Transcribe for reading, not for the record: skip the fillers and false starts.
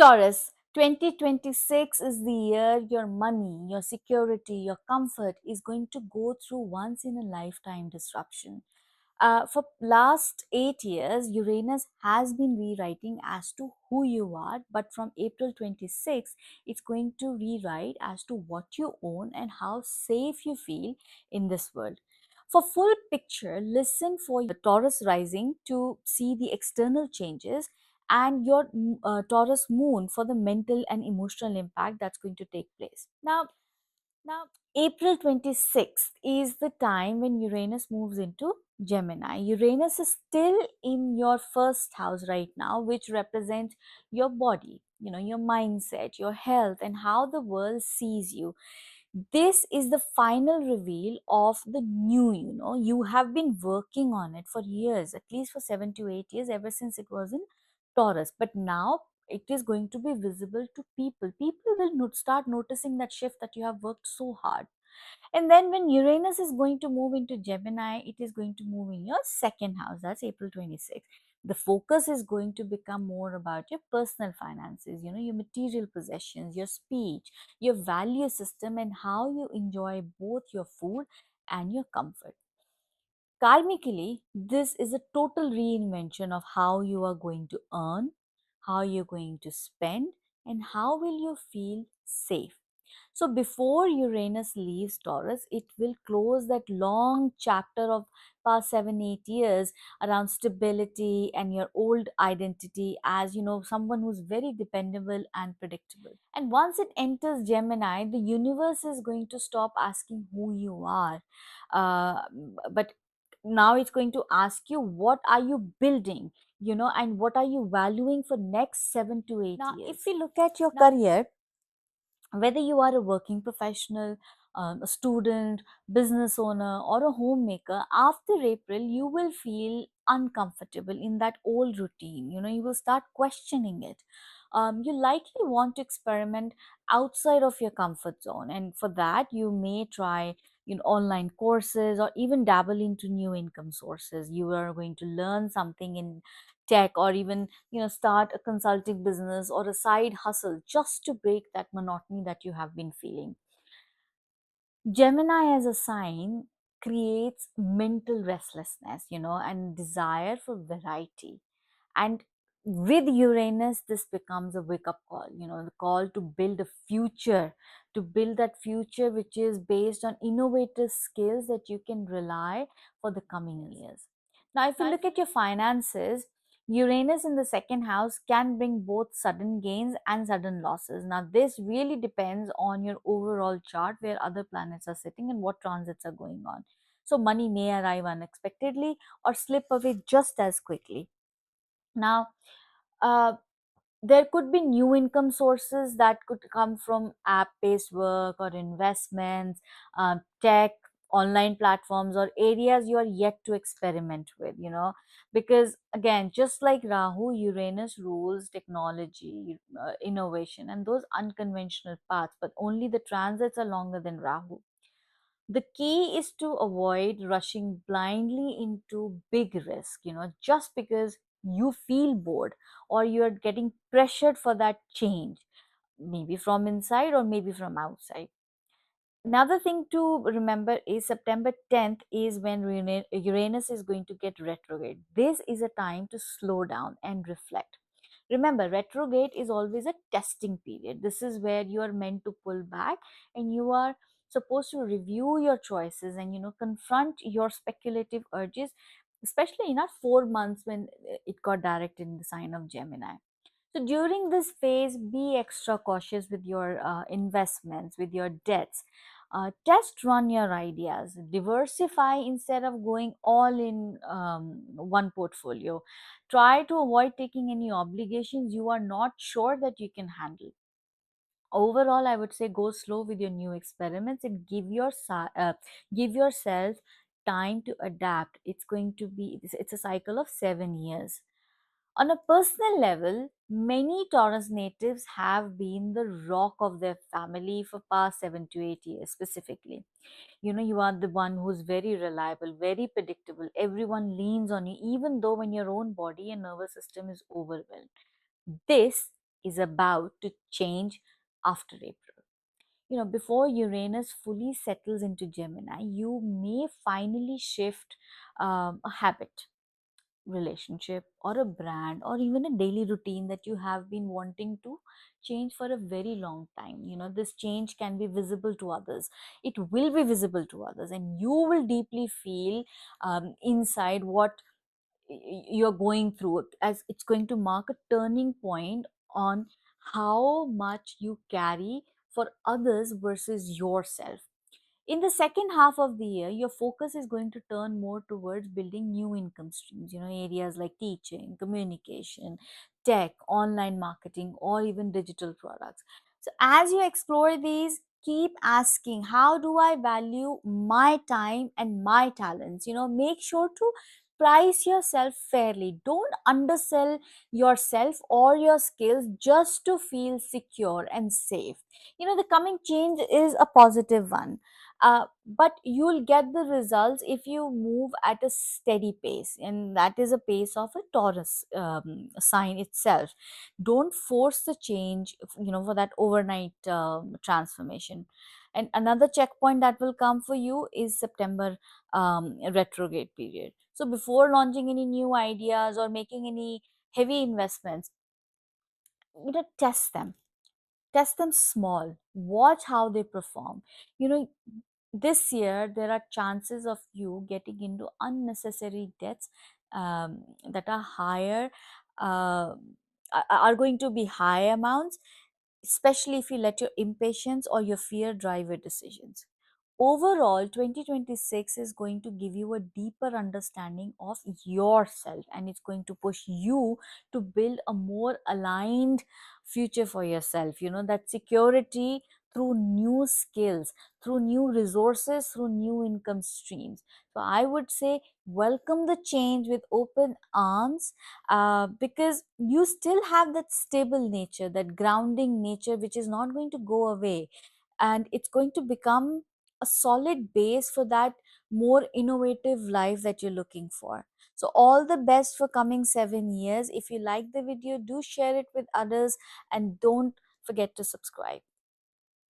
Taurus, 2026 is the year your money, your security, your comfort is going to go through once in a lifetime disruption. For last 8 years, Uranus has been rewriting as to who you are, but from April 26, it's going to rewrite as to what you own and how safe you feel in this world. For full picture, listen for your Taurus rising to see the external changes and your Taurus moon for the mental and emotional impact that's going to take place. Now, April 26th is the time when Uranus moves into Gemini. Uranus is still in your first house right now, which represents your body, your mindset, your health, and how the world sees you. This is the final reveal of the new, you have been working on it for years, at least for 7 to 8 years, ever since it was in Taurus. But now it is going to be visible to people. People will start noticing that shift that you have worked so hard. And then when Uranus is going to move into Gemini, it is going to move in your second house. That's April 26th. The focus is going to become more about your personal finances, your material possessions, your speech, your value system, and how you enjoy both your food and your comfort. Karmically, this is a total reinvention of how you are going to earn, how you're going to spend, and how will you feel safe. So before Uranus leaves Taurus, it will close that long chapter of past 7, 8 years around stability and your old identity as someone who's very dependable and predictable. And once it enters Gemini, the universe is going to stop asking who you are, but now it's going to ask you what are you building, and what are you valuing for next 7 to 8 now, years. If we look at your career, whether you are a working professional, a student, business owner, or a homemaker, after April, you will feel uncomfortable in that old routine. You will start questioning it. You likely want to experiment outside of your comfort zone, and for that, you may try online courses or even dabble into new income sources. You are going to learn something in tech, or even start a consulting business or a side hustle just to break that monotony that you have been feeling. Gemini as a sign creates mental restlessness, and desire for variety. And with Uranus, this becomes a wake up call, the call to build a future, to build that future which is based on innovative skills that you can rely for the coming years. Now, if you look at your finances, Uranus in the second house can bring both sudden gains and sudden losses. Now, this really depends on your overall chart, where other planets are sitting and what transits are going on. So, money may arrive unexpectedly or slip away just as quickly. Now, uh, there could be new income sources that could come from app-based work or investments, tech, online platforms, or areas you are yet to experiment with. Because again, just like Rahu, Uranus rules technology, innovation, and those unconventional paths. But only the transits are longer than Rahu. The key is to avoid rushing blindly into big risk, just because you feel bored or you're getting pressured for that change, maybe from inside or maybe from outside. Another thing to remember is September 10th is when Uranus is going to get retrograde. This is a time to slow down and reflect. Remember, retrograde is always a testing period. This is where you are meant to pull back and you are supposed to review your choices and confront your speculative urges, especially in our 4 months when it got directed in the sign of Gemini. So during this phase, be extra cautious with your investments, with your debts. Test run your ideas, diversify instead of going all in one portfolio. Try to avoid taking any obligations you are not sure that you can handle. Overall, I would say go slow with your new experiments and give yourself time to adapt. It's a cycle of 7 years. On a personal level, many Taurus natives have been the rock of their family for past 7 to 8 years specifically. You are the one who's very reliable, very predictable. Everyone leans on you, even though when your own body and nervous system is overwhelmed. This is about to change after April. Before Uranus fully settles into Gemini, you may finally shift a habit, relationship, or a brand, or even a daily routine that you have been wanting to change for a very long time. This change can be visible to others, it will be visible to others, and you will deeply feel inside what you're going through, as it's going to mark a turning point on how much you carry for others versus yourself. In the second half of the year, your focus is going to turn more towards building new income streams, areas like teaching, communication, tech, online marketing, or even digital products. So as you explore these, keep asking, how do I value my time and my talents? Make sure to price yourself fairly. Don't undersell yourself or your skills just to feel secure and safe. The coming change is a positive one, but you'll get the results if you move at a steady pace, and that is a pace of a Taurus sign itself. Don't force the change, for that overnight transformation. And another checkpoint that will come for you is September retrograde period. So before launching any new ideas or making any heavy investments, test them small, watch how they perform. you know this year there are chances of you getting into unnecessary debts that are higher, uh, are going to be high amounts, especially if you let your impatience or your fear drive your decisions. Overall, 2026 is going to give you a deeper understanding of yourself, and it's going to push you to build a more aligned future for yourself. That security through new skills, through new resources, through new income streams. So I would say welcome the change with open arms, because you still have that stable nature, that grounding nature, which is not going to go away, and it's going to become a solid base for that more innovative life that you're looking for. So all the best for coming 7 years. If you like the video, do share it with others, and don't forget to subscribe.